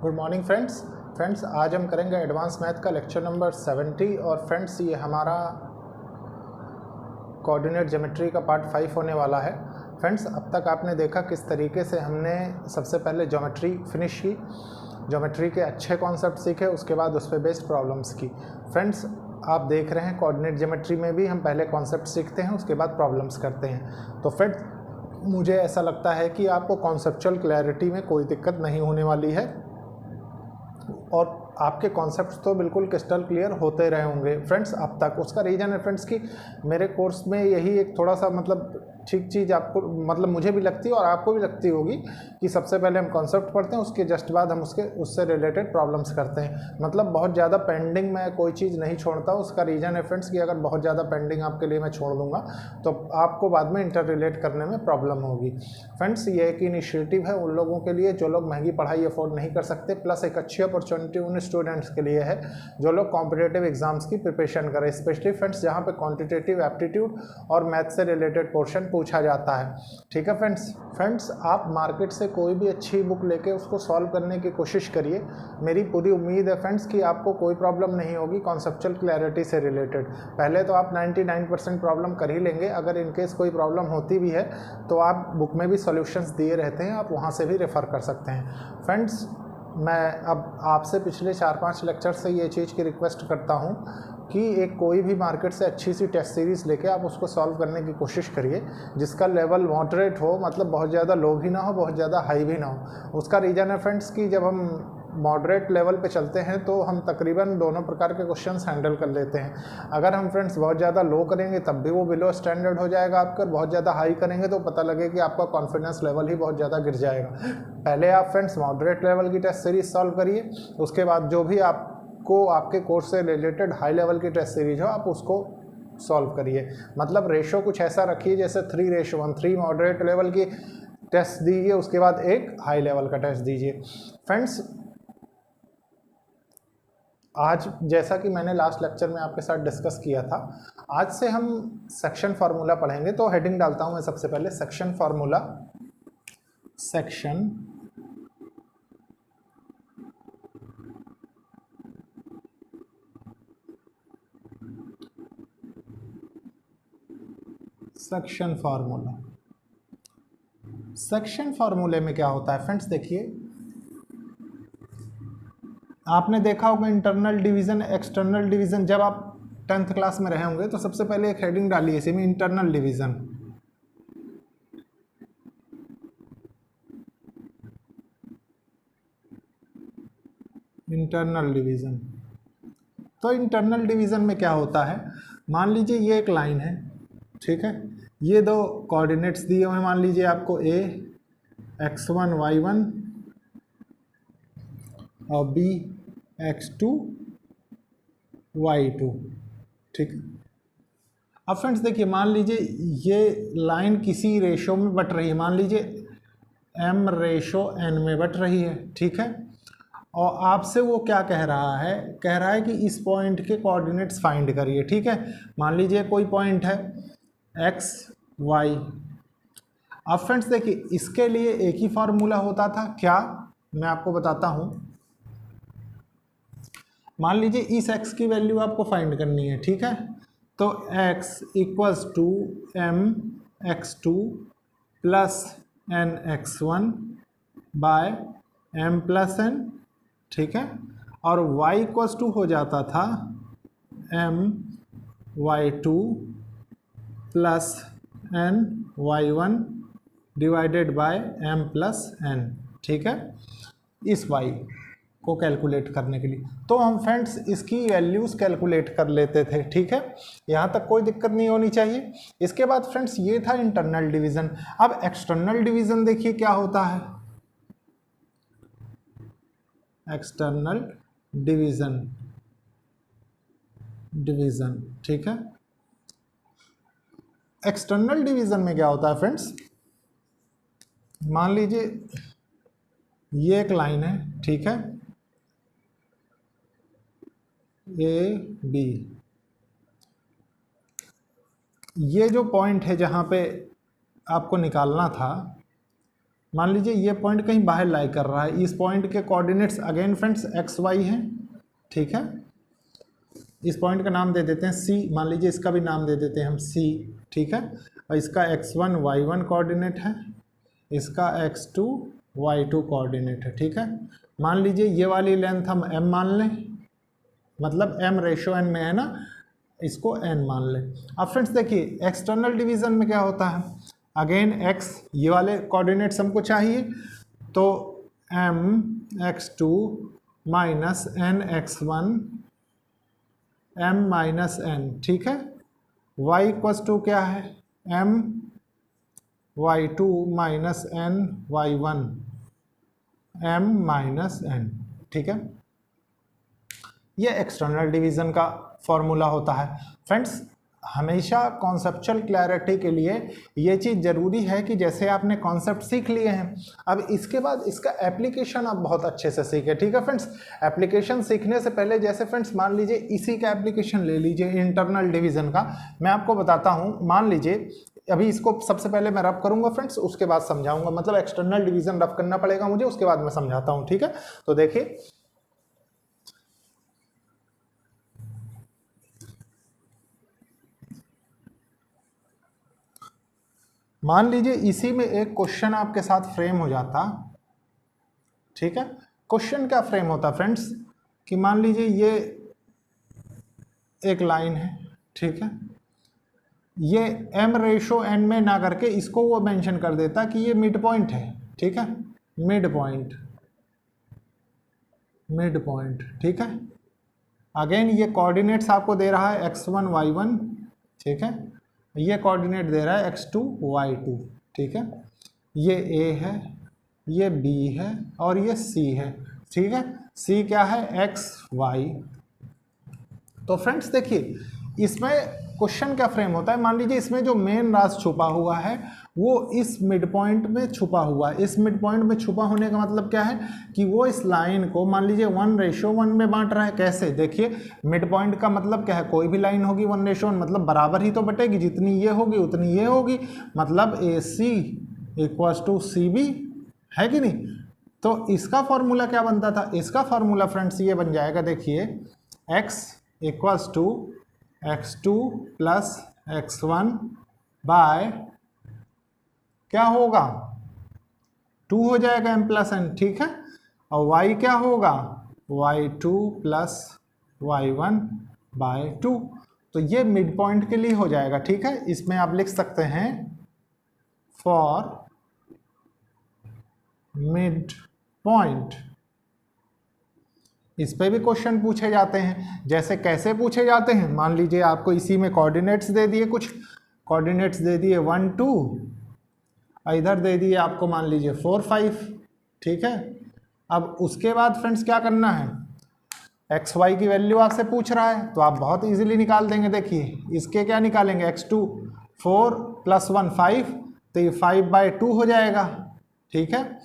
Good morning friends आज हम करेंगे एडवांस मैथ का लेक्चर नंबर 70 और फ्रेंड्स ये हमारा कोऑर्डिनेट ज्योमेट्री का पार्ट 5 होने वाला है। फ्रेंड्स अब तक आपने देखा किस तरीके से हमने सबसे पहले ज्योमेट्री फिनिश की, ज्योमेट्री के अच्छे कॉन्सेप्ट सीखे, उसके बाद उस पर बेस्ड प्रॉब्लम्स की। फ्रेंड्स आप देख रहे हैं कोऑर्डिनेट ज्योमेट्री में भी हम पहले कॉन्सेप्ट सीखते हैं, उसके बाद प्रॉब्लम्स करते हैं। तो फ्रेंड्स मुझे ऐसा लगता है कि आपको कॉन्सेप्चुअल क्लैरिटी में कोई दिक्कत नहीं होने वाली है और आपके कॉन्सेप्ट्स तो बिल्कुल क्रिस्टल क्लियर होते रहे होंगे फ्रेंड्स अब तक। उसका रीज़न है फ्रेंड्स कि मेरे कोर्स में यही एक थोड़ा सा ठीक चीज़ आपको मुझे भी लगती है और आपको भी लगती होगी कि सबसे पहले हम कॉन्सेप्ट पढ़ते हैं, उसके जस्ट बाद हम उससे रिलेटेड प्रॉब्लम्स करते हैं। बहुत ज़्यादा पेंडिंग मैं कोई चीज़ नहीं छोड़ता। उसका रीज़न है फ्रेंड्स कि अगर बहुत ज़्यादा पेंडिंग आपके लिए मैं छोड़ दूंगा तो आपको बाद में इंटर रिलेट करने में प्रॉब्लम होगी। फ्रेंड्स ये एक इनिशिएटिव है उन लोगों के लिए जो लोग महंगी पढ़ाई अफोर्ड नहीं कर सकते, प्लस एक अच्छी अपॉर्चुनिटी उन स्टूडेंट्स के लिए है जो लोग कॉम्पिटिटिव एग्जाम्स की प्रिपरेशन करें, स्पेशली फ्रेंड्स जहाँ पे क्वांटिटेटिव एप्टीट्यूड और मैथ से रिलेटेड पोर्शन पूछा जाता है। ठीक है फ्रेंड्स आप मार्केट से कोई भी अच्छी बुक लेके उसको सॉल्व करने की कोशिश करिए। मेरी पूरी उम्मीद है फ्रेंड्स कि आपको कोई प्रॉब्लम नहीं होगी कॉन्सेप्चुअल क्लैरिटी से रिलेटेड। पहले तो आप 99% प्रॉब्लम कर ही लेंगे। अगर इनकेस कोई प्रॉब्लम होती भी है तो आप बुक में भी सॉल्यूशंस दिए रहते हैं, आप वहाँ से भी रेफ़र कर सकते हैं। फ्रेंड्स मैं अब आपसे पिछले 4-5 लेक्चर से ये चीज़ की रिक्वेस्ट करता हूँ कि एक कोई भी मार्केट से अच्छी सी टेस्ट सीरीज़ लेके आप उसको सॉल्व करने की कोशिश करिए जिसका लेवल मॉडरेट हो, बहुत ज़्यादा लो भी ना हो, बहुत ज़्यादा हाई भी ना हो। उसका रीज़न है फ्रेंड्स कि जब हम मॉडरेट लेवल पे चलते हैं तो हम तकरीबन दोनों प्रकार के क्वेश्चंस हैंडल कर लेते हैं। अगर हम फ्रेंड्स बहुत ज़्यादा लो करेंगे तब भी वो बिलो स्टैंडर्ड हो जाएगा आपका, बहुत ज़्यादा हाई करेंगे तो पता लगे कि आपका कॉन्फिडेंस लेवल ही बहुत ज़्यादा गिर जाएगा। पहले आप फ्रेंड्स मॉडरेट लेवल की टेस्ट सीरीज सॉल्व करिए, उसके बाद जो भी आपको आपके कोर्स से रिलेटेड हाई लेवल की टेस्ट सीरीज हो आप उसको सॉल्व करिए। रेशो कुछ ऐसा रखिए जैसे 3:1, 3 मॉडरेट लेवल की टेस्ट दीजिए, उसके बाद एक हाई लेवल का टेस्ट दीजिए। फ्रेंड्स आज जैसा कि मैंने लास्ट लेक्चर में आपके साथ डिस्कस किया था, आज से हम सेक्शन फार्मूला पढ़ेंगे। तो हेडिंग डालता हूं मैं सबसे पहले सेक्शन फार्मूला। सेक्शन फार्मूले में क्या होता है फ्रेंड्स, देखिए आपने देखा होगा इंटरनल डिवीजन, एक्सटर्नल डिवीजन। जब आप 10th क्लास में रहे होंगे तो सबसे पहले एक हेडिंग डालिए इसी में, इंटरनल डिवीजन। तो इंटरनल डिवीजन में क्या होता है, मान लीजिए ये एक लाइन है, ठीक है, ये दो कोऑर्डिनेट्स दिए हुए हैं, मान लीजिए आपको a x1 y1 और b x2 y2, ठीक। अब फ्रेंड्स देखिए, मान लीजिए ये लाइन किसी रेशो में बट रही है, मान लीजिए m/n में बट रही है, ठीक है। और आपसे वो क्या कह रहा है कि इस पॉइंट के कोऑर्डिनेट्स फाइंड करिए, ठीक है। मान लीजिए कोई पॉइंट है x y। अब फ्रेंड्स देखिए इसके लिए एक ही फार्मूला होता था क्या, मैं आपको बताता हूं। मान लीजिए इस x की वैल्यू आपको फाइंड करनी है, ठीक है। तो x equals to m(x2) plus n(x1) by m+n, ठीक है। और y इक्वल्स टू हो जाता था m(y2) plus n(y1) divided by m+n, ठीक है, इस y को कैलकुलेट करने के लिए। तो हम फ्रेंड्स इसकी वैल्यूज़ कैलकुलेट कर लेते थे, ठीक है, यहाँ तक कोई दिक्कत नहीं होनी चाहिए। इसके बाद फ्रेंड्स ये था इंटरनल डिवीज़न। अब एक्सटर्नल डिवीज़न देखिए क्या होता है, एक्सटर्नल डिवीज़न, ठीक है। एक्सटर्नल डिवीज़न में क्या होता है फ्रेंड्स, मान लीजिए ये एक लाइन है, ठीक है, AB। ये जो पॉइंट है जहाँ पे आपको निकालना था, मान लीजिए ये पॉइंट कहीं बाहर लाई कर रहा है, इस पॉइंट के coordinates again friends x y हैं, ठीक है। इस पॉइंट का नाम दे देते हैं सी, मान लीजिए इसका भी नाम दे देते हैं हम सी, ठीक है। और इसका x1 y1 कोऑर्डिनेट है, इसका x2 y2 कोऑर्डिनेट है, ठीक है। मान लीजिए ये वाली लेंथ हम m मान लें, मतलब m रेशो n में है ना, इसको n मान लें। अब फ्रेंड्स देखिए एक्सटर्नल डिवीज़न में क्या होता है, अगेन x ये वाले कोऑर्डिनेट्स हमको चाहिए, तो m x2 minus n x1 m minus n, ठीक है। y इक्वस टू क्या है, m y2 minus n y1 m minus n, ठीक है। ये एक्सटर्नल डिवीज़न का फॉर्मूला होता है। फ्रेंड्स हमेशा कॉन्सेप्चुअल क्लैरिटी के लिए ये चीज़ ज़रूरी है कि जैसे आपने कॉन्सेप्ट सीख लिए हैं, अब इसके बाद इसका एप्लीकेशन आप बहुत अच्छे से सीखें, ठीक है फ्रेंड्स। एप्लीकेशन सीखने से पहले जैसे फ्रेंड्स मान लीजिए इसी का एप्लीकेशन ले लीजिए इंटरनल डिवीज़न का, मैं आपको बताता हूँ। मान लीजिए अभी इसको सबसे पहले मैं रब करूँगा फ्रेंड्स, उसके बाद समझाऊँगा, मतलब एक्सटर्नल डिवीज़न रब करना पड़ेगा मुझे, उसके बाद मैं समझाता हूँ, ठीक है। तो देखिए मान लीजिए इसी में एक क्वेश्चन आपके साथ फ्रेम हो जाता, ठीक है। क्वेश्चन क्या फ्रेम होता फ्रेंड्स, कि मान लीजिए ये एक लाइन है, ठीक है। ये m रेशो n में ना करके इसको वो मेंशन कर देता कि ये मिड पॉइंट है, ठीक है, मिड पॉइंट, मिड पॉइंट, ठीक है। अगेन ये कोऑर्डिनेट्स आपको दे रहा है x1 y1, ठीक है। ये कोऑर्डिनेट दे रहा है x2 y2, ठीक है। ये a है, ये b है और ये c है, ठीक है। c क्या है, x y। तो फ्रेंड्स देखिए इसमें क्वेश्चन क्या फ्रेम होता है, मान लीजिए इसमें जो मेन राज छुपा हुआ है वो इस मिड पॉइंट में छुपा हुआ है। इस मिड पॉइंट में छुपा होने का मतलब क्या है कि वो इस लाइन को मान लीजिए 1:1 में बांट रहा है। कैसे, देखिए मिड पॉइंट का मतलब क्या है, कोई भी लाइन होगी 1:1 मतलब बराबर ही तो बटेगी, जितनी ये होगी उतनी ये होगी, मतलब AC इक्वल्स टू CB, है कि नहीं। तो इसका फॉर्मूला क्या बनता था, इसका फॉर्मूला फ्रेंड्स ये बन जाएगा, देखिए x equals to x2 plus x1 by क्या होगा 2 हो जाएगा m प्लस n, ठीक है। और y क्या होगा y2 प्लस y1 बाय 2। तो ये मिड पॉइंट के लिए हो जाएगा, ठीक है। इसमें आप लिख सकते हैं फॉर मिड पॉइंट। इस पे भी क्वेश्चन पूछे जाते हैं, जैसे कैसे पूछे जाते हैं, मान लीजिए आपको इसी में कोऑर्डिनेट्स दे दिए, कुछ कोऑर्डिनेट्स दे दिए 1 2, इधर दे दिए आपको मान लीजिए 4 5, ठीक है। अब उसके बाद फ्रेंड्स क्या करना है, एक्स वाई की वैल्यू आपसे पूछ रहा है तो आप बहुत इजीली निकाल देंगे। देखिए इसके क्या निकालेंगे, x2 4 + 1 5, तो ये 5/2 हो जाएगा, ठीक है।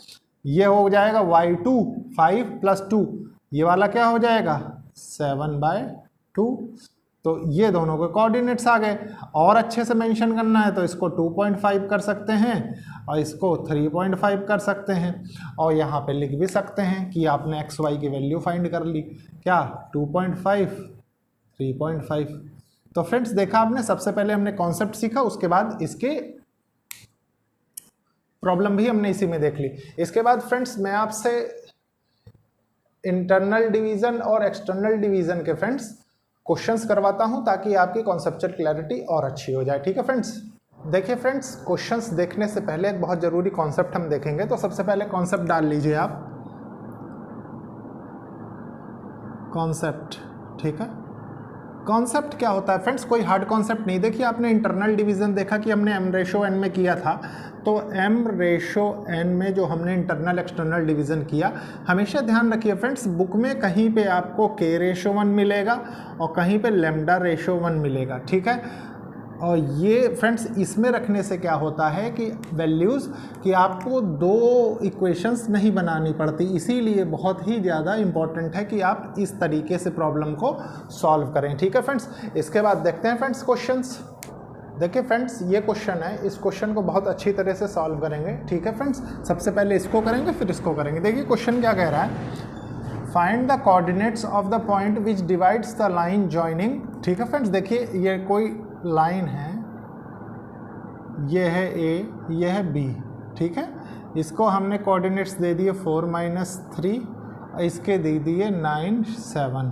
ये हो जाएगा y2 5 + 2, ये वाला क्या हो जाएगा 7/2। तो ये दोनों के कोऑर्डिनेट्स आ गए। और अच्छे से मेंशन करना है तो इसको 2.5 कर सकते हैं और इसको 3.5 कर सकते हैं, और यहाँ पे लिख भी सकते हैं कि आपने एक्स वाई की वैल्यू फाइंड कर ली, क्या 2.5 3.5। तो फ्रेंड्स देखा आपने, सबसे पहले हमने कॉन्सेप्ट सीखा, उसके बाद इसके प्रॉब्लम भी हमने इसी में देख ली। इसके बाद फ्रेंड्स मैं आपसे इंटरनल डिवीज़न और एक्सटर्नल डिवीज़न के फ्रेंड्स क्वेश्चंस करवाता हूं ताकि आपकी कॉन्सेप्चुअल क्लैरिटी और अच्छी हो जाए, ठीक है फ्रेंड्स। देखिए फ्रेंड्स, क्वेश्चंस देखने से पहले एक बहुत ज़रूरी कॉन्सेप्ट हम देखेंगे। तो सबसे पहले कॉन्सेप्ट डाल लीजिए आप, कॉन्सेप्ट, ठीक है। कॉन्सेप्ट क्या होता है फ्रेंड्स, कोई हार्ड कॉन्सेप्ट नहीं। देखिए आपने इंटरनल डिवीज़न देखा कि हमने m/n में किया था, तो m/n में जो हमने इंटरनल एक्सटर्नल डिवीज़न किया, हमेशा ध्यान रखिए फ्रेंड्स, बुक में कहीं पे आपको k/1 मिलेगा और कहीं पे λ/1 मिलेगा, ठीक है। और ये फ्रेंड्स इसमें रखने से क्या होता है कि वैल्यूज़ कि आपको दो इक्वेशंस नहीं बनानी पड़ती, इसीलिए बहुत ही ज़्यादा इम्पॉर्टेंट है कि आप इस तरीके से प्रॉब्लम को सॉल्व करें, ठीक है फ्रेंड्स। इसके बाद देखते हैं फ्रेंड्स क्वेश्चंस। देखिए फ्रेंड्स, ये क्वेश्चन है, इस क्वेश्चन को बहुत अच्छी तरह से सॉल्व करेंगे। ठीक है फ्रेंड्स, सबसे पहले इसको करेंगे फिर इसको करेंगे। देखिए क्वेश्चन क्या कह रहा है, find the coordinates of the point which divides the line joining. ठीक है फ्रेंड्स, देखिए ये कोई लाइन है, ये है ए, ये है बी। ठीक है, इसको हमने कोऑर्डिनेट्स दे दिए 4-3, इसके दे दिए 9-7।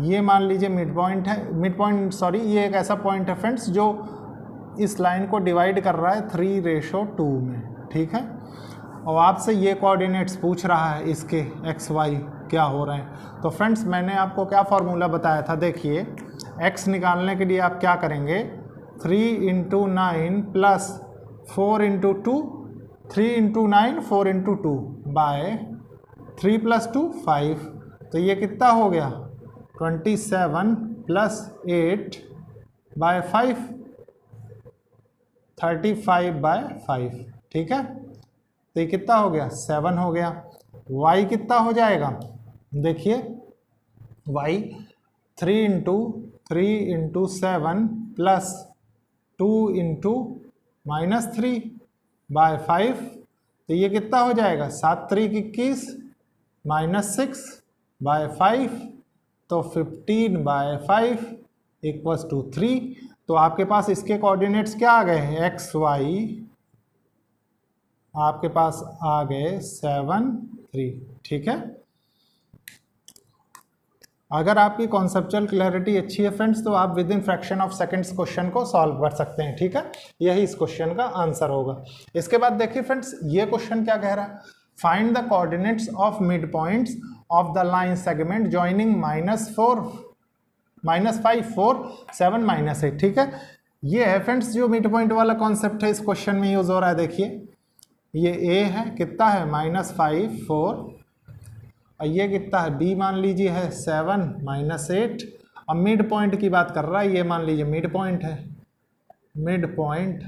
ये मान लीजिए मिड पॉइंट है, मिड पॉइंट सॉरी, ये एक ऐसा पॉइंट है फ्रेंड्स जो इस लाइन को डिवाइड कर रहा है 3:2 में। ठीक है, और आपसे ये कोऑर्डिनेट्स पूछ रहा है, इसके एक्स वाई क्या हो रहे हैं। तो फ्रेंड्स मैंने आपको क्या फार्मूला बताया था, देखिए एक्स निकालने के लिए आप क्या करेंगे, 3 × 9 + 4 × 2, 3 × 9 4 × 2 बाय 3 + 2 5। तो ये कितना हो गया, 27 + 8 बाय 5, 35/5। ठीक है, तो ये कितना हो गया, 7 हो गया। y कितना हो जाएगा, देखिए y 3 × 7 + 2 × -3/5। तो ये कितना हो जाएगा, 7 × 3 = 21 -6/5, तो 15/5 = 3। तो आपके पास इसके कोऑर्डिनेट्स क्या आ गए हैं, एक्स वाई आपके पास आ गए 7, 3। ठीक है, अगर आपकी कॉन्सेप्चुअल क्लैरिटी अच्छी है फ्रेंड्स, तो आप with in fraction of seconds question को सॉल्व कर सकते हैं। ठीक है, यही इस क्वेश्चन का आंसर होगा। इसके बाद देखिए फ्रेंड्स, ये क्वेश्चन क्या कह रहा है, find the coordinates of mid points of the line segment joining -5, 4, 7, -8। ठीक है, ये है फ्रेंड्स जो मिड पॉइंट वाला कॉन्सेप्ट है, इस क्वेश्चन में यूज हो रहा है। देखिए ये ए है, कितना है, -5, 4, और ये कितना है, बी मान लीजिए है 7, -8। अब मिड पॉइंट की बात कर रहा है, ये मान लीजिए मिड पॉइंट है, मिड पॉइंट।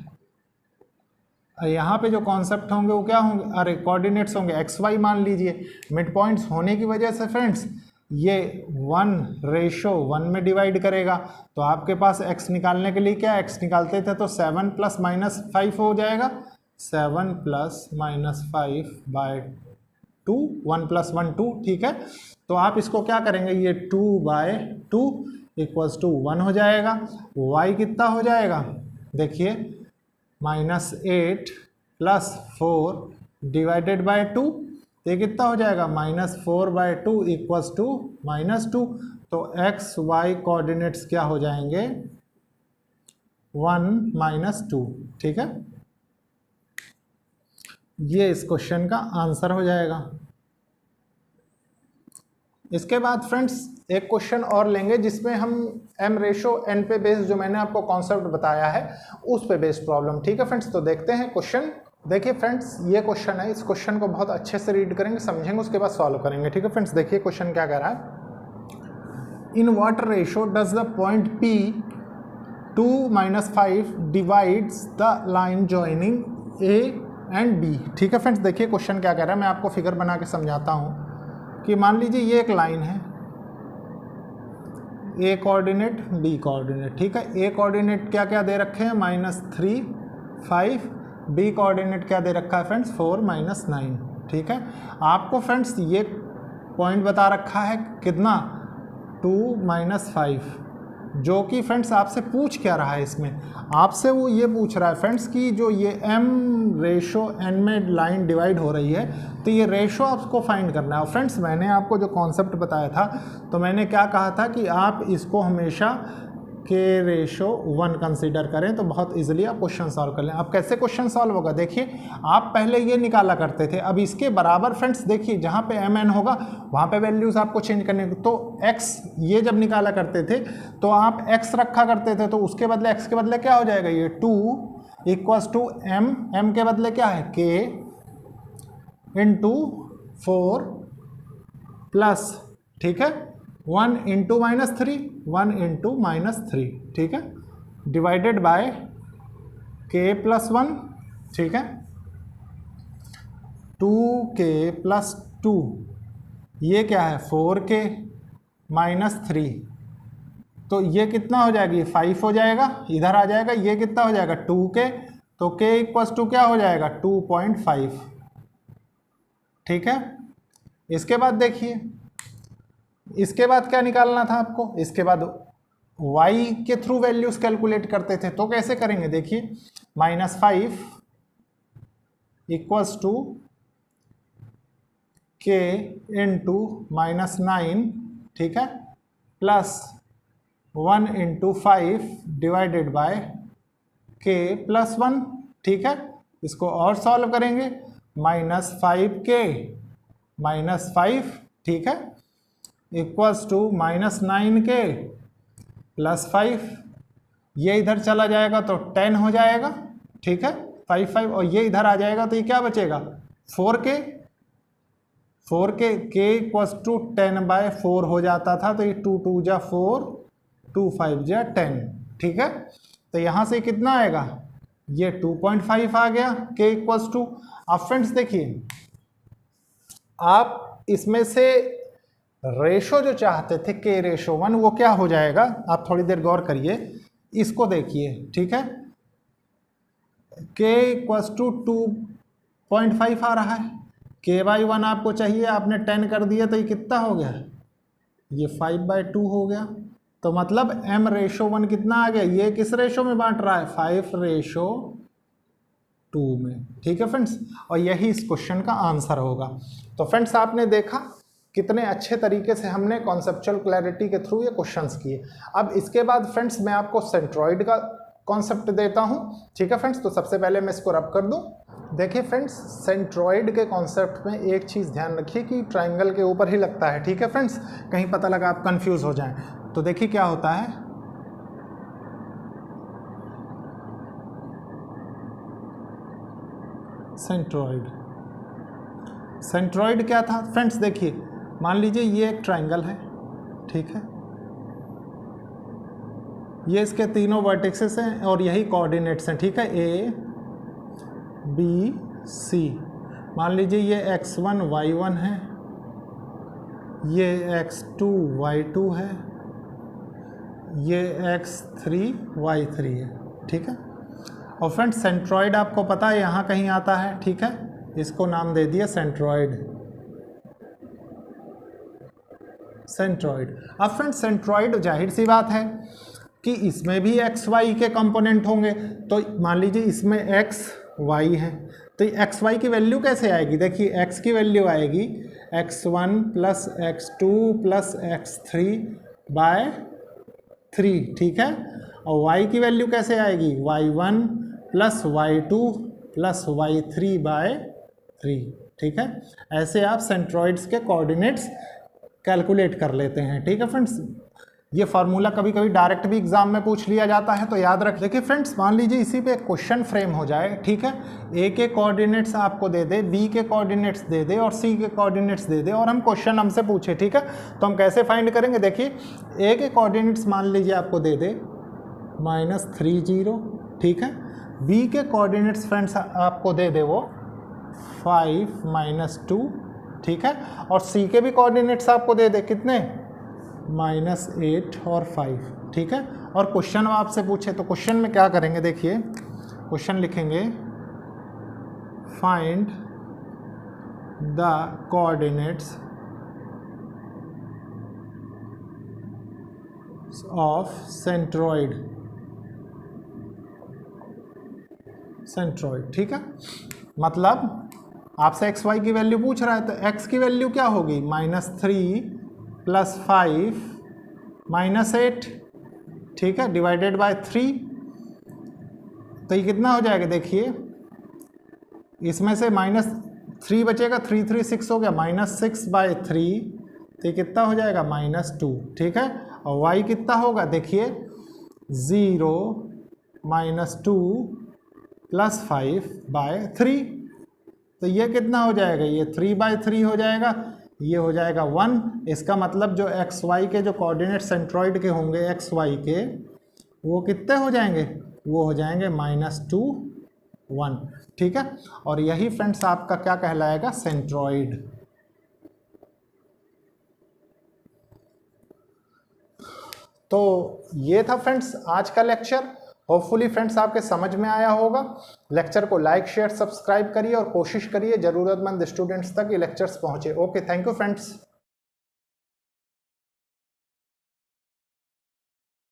यहाँ पे जो कॉन्सेप्ट होंगे वो क्या होंगे, अरे कोऑर्डिनेट्स होंगे एक्स वाई मान लीजिए। मिड पॉइंट्स होने की वजह से फ्रेंड्स ये 1:1 में डिवाइड करेगा। तो आपके पास x निकालने के लिए क्या, x निकालते थे तो 7 + -5 हो जाएगा, 7 + -5/2, 1 + 1 2। ठीक है, तो आप इसको क्या करेंगे, ये 2/2 = 1 हो जाएगा। y कितना हो जाएगा, देखिए -8 + 4 / 2, ये कितना हो जाएगा, -4/2 = -2। तो एक्स वाई कोऑर्डिनेट्स क्या हो जाएंगे, 1 - 2। ठीक है, ये इस क्वेश्चन का आंसर हो जाएगा। इसके बाद फ्रेंड्स एक क्वेश्चन और लेंगे जिसमें हम m/n पे बेस्ड जो मैंने आपको कॉन्सेप्ट बताया है उस पे बेस्ड प्रॉब्लम। ठीक है फ्रेंड्स, तो देखते हैं क्वेश्चन। देखिए फ्रेंड्स, ये क्वेश्चन है, इस क्वेश्चन को बहुत अच्छे से रीड करेंगे, समझेंगे, उसके बाद सॉल्व करेंगे। ठीक है फ्रेंड्स, देखिए क्वेश्चन क्या कह रहा है, in what ratio does the point P 2 - 5 divides the line joining A and B। ठीक है फ्रेंड्स, देखिए क्वेश्चन क्या कह रहा है, मैं आपको फिगर बना के समझाता हूँ कि मान लीजिए ये एक लाइन है, A कोऑर्डिनेट B कोऑर्डिनेट। ठीक है, A कोऑर्डिनेट क्या क्या दे रखे हैं, -3, 5, B कोऑर्डिनेट क्या दे रखा है फ्रेंड्स, 4, -9। ठीक है, आपको फ्रेंड्स ये पॉइंट बता रखा है कितना, 2 - 5, जो कि फ्रेंड्स आपसे पूछ क्या रहा है, इसमें आपसे वो ये पूछ रहा है फ्रेंड्स कि जो ये m/n में लाइन डिवाइड हो रही है, तो ये रेशो आपको फाइंड करना है। और फ्रेंड्स मैंने आपको जो कॉन्सेप्ट बताया था, तो मैंने क्या कहा था कि आप इसको हमेशा k/1 कंसीडर करें तो बहुत इजीली आप क्वेश्चन सॉल्व कर लें। अब कैसे क्वेश्चन सॉल्व होगा, देखिए आप पहले ये निकाला करते थे, अब इसके बराबर फ्रेंड्स देखिए जहाँ पे mn होगा वहाँ पे वैल्यूज़ आपको चेंज करने, तो x ये जब निकाला करते थे तो आप x रखा करते थे, तो उसके बदले x के बदले क्या हो जाएगा, ये 2 = m के बदले क्या है, k × 4 प्लस, ठीक है, 1 × -3, 1 × -3। ठीक है, डिवाइडेड बाय k + 1। ठीक है, 2k + 2, ये क्या है, 4k - 3 तो ये कितना हो जाएगी 5 हो जाएगा, इधर आ जाएगा, ये कितना हो जाएगा 2k, तो k इक्वल्स टू क्या हो जाएगा 2.5। ठीक है, इसके बाद देखिए, इसके बाद क्या निकालना था आपको, इसके बाद y के थ्रू वैल्यूज कैलकुलेट करते थे, तो कैसे करेंगे देखिए, -5 इक्वल्स टू k इंटू -9, ठीक है, plus 1 into 5 divided by k plus 1। ठीक है, इसको और सॉल्व करेंगे, -5k -5, ठीक है, इक्वल्स टू -9k प्लस 5, ये इधर चला जाएगा तो 10 हो जाएगा। ठीक है, 5 और ये इधर आ जाएगा तो ये क्या बचेगा 4k k इक्वल्स टू 10/4 हो जाता था, तो ये 2 2 जा 4, 2 5 जा 10। ठीक है, तो यहाँ से कितना आएगा, ये 2.5 आ गया k इक्वल्स टू। अब फ्रेंड्स देखिए, आप इसमें से रेशो जो चाहते थे k/1, वो क्या हो जाएगा, आप थोड़ी देर गौर करिए, इसको देखिए। ठीक है, k इक्वल्स टू 2.5 आ रहा है, k/1 आपको चाहिए, आपने 10 कर दिया, तो ये कितना हो गया, ये 5/2 हो गया। तो मतलब m/1 कितना आ गया, ये किस रेशो में बांट रहा है 5/2 में। ठीक है फ्रेंड्स, और यही इस क्वेश्चन का आंसर होगा। तो फ्रेंड्स आपने देखा कितने अच्छे तरीके से हमने कॉन्सेप्चुअल क्लैरिटी के थ्रू ये क्वेश्चंस किए। अब इसके बाद फ्रेंड्स मैं आपको सेंट्रॉइड का कॉन्सेप्ट देता हूं। ठीक है फ्रेंड्स, तो सबसे पहले मैं इसको रब कर दूं। देखिए फ्रेंड्स, सेंट्रॉइड के कॉन्सेप्ट में एक चीज़ ध्यान रखिए कि ट्राइंगल के ऊपर ही लगता है। ठीक है फ्रेंड्स, कहीं पता लगा आप कंफ्यूज हो जाएं। तो देखिए क्या होता है, सेंट्रॉइड क्या था फ्रेंड्स, देखिए मान लीजिए ये एक ट्राइंगल है। ठीक है, ये इसके तीनों वर्टेक्सेस हैं और यही कोऑर्डिनेट्स हैं। ठीक है, A B C। मान लीजिए ये x1 y1 है, ये x2 y2 है, ये x3 y3 है। ठीक है, और फ्रेंड्स सेंट्रॉइड आपको पता है यहाँ कहीं आता है। ठीक है, इसको नाम दे दिया सेंट्रॉइड। अब फ्रेंड्स सेंट्रॉइड जाहिर सी बात है कि इसमें भी एक्स वाई के कंपोनेंट होंगे। तो मान लीजिए इसमें एक्स वाई है, तो एक्स वाई की वैल्यू कैसे आएगी, देखिए एक्स की वैल्यू आएगी x1 plus x2 plus x3/3। ठीक है, और y की वैल्यू कैसे आएगी y1 plus y2 plus y3/3। ठीक है, ऐसे आप सेंट्रॉइड्स के कोऑर्डिनेट्स कैलकुलेट कर लेते हैं। ठीक है फ्रेंड्स, ये फार्मूला कभी कभी डायरेक्ट भी एग्जाम में पूछ लिया जाता है, तो याद रख। देखिए फ्रेंड्स, मान लीजिए इसी पे एक क्वेश्चन फ्रेम हो जाए। ठीक है, ए के कोऑर्डिनेट्स आपको दे दे, बी के कोऑर्डिनेट्स दे दे और सी के कोऑर्डिनेट्स दे दे, और हम क्वेश्चन हमसे पूछे। ठीक है, तो हम कैसे फाइंड करेंगे, देखिए ए के कोऑर्डिनेट्स मान लीजिए आपको दे दे -30। ठीक है, बी के कोऑर्डिनेट्स फ्रेंड्स आपको दे दे वो 5 -2। ठीक है, और सी के भी कोऑर्डिनेट्स आपको दे दे कितने -8 और 5। ठीक है, और क्वेश्चन आपसे पूछे तो क्वेश्चन में क्या करेंगे, देखिए क्वेश्चन लिखेंगे find the coordinates of centroid. ठीक है, मतलब आपसे एक्स वाई की वैल्यू पूछ रहा है, तो एक्स की वैल्यू क्या होगी -3 प्लस 5 -8। ठीक है, डिवाइडेड बाय 3, तो ये कितना हो जाएगा, देखिए इसमें से -3 बचेगा, 3 3 6 हो गया, -6/3, तो ये कितना हो जाएगा -2। ठीक है, और y कितना होगा, देखिए 0 -2 प्लस 5/3, तो ये कितना हो जाएगा, ये 3/3 हो जाएगा, ये हो जाएगा 1। इसका मतलब जो एक्स वाई के जो कोऑर्डिनेट सेंट्रॉइड के होंगे एक्स वाई के, वो कितने हो जाएंगे, वो हो जाएंगे -2 1। ठीक है, और यही फ्रेंड्स आपका क्या कहलाएगा, सेंट्रॉइड। तो ये था फ्रेंड्स आज का लेक्चर। होपफुली फ्रेंड्स आपके समझ में आया होगा। लेक्चर को लाइक शेयर सब्सक्राइब करिए और कोशिश करिए ज़रूरतमंद स्टूडेंट्स तक ये लेक्चर्स पहुँचे। Okay, thank you friends.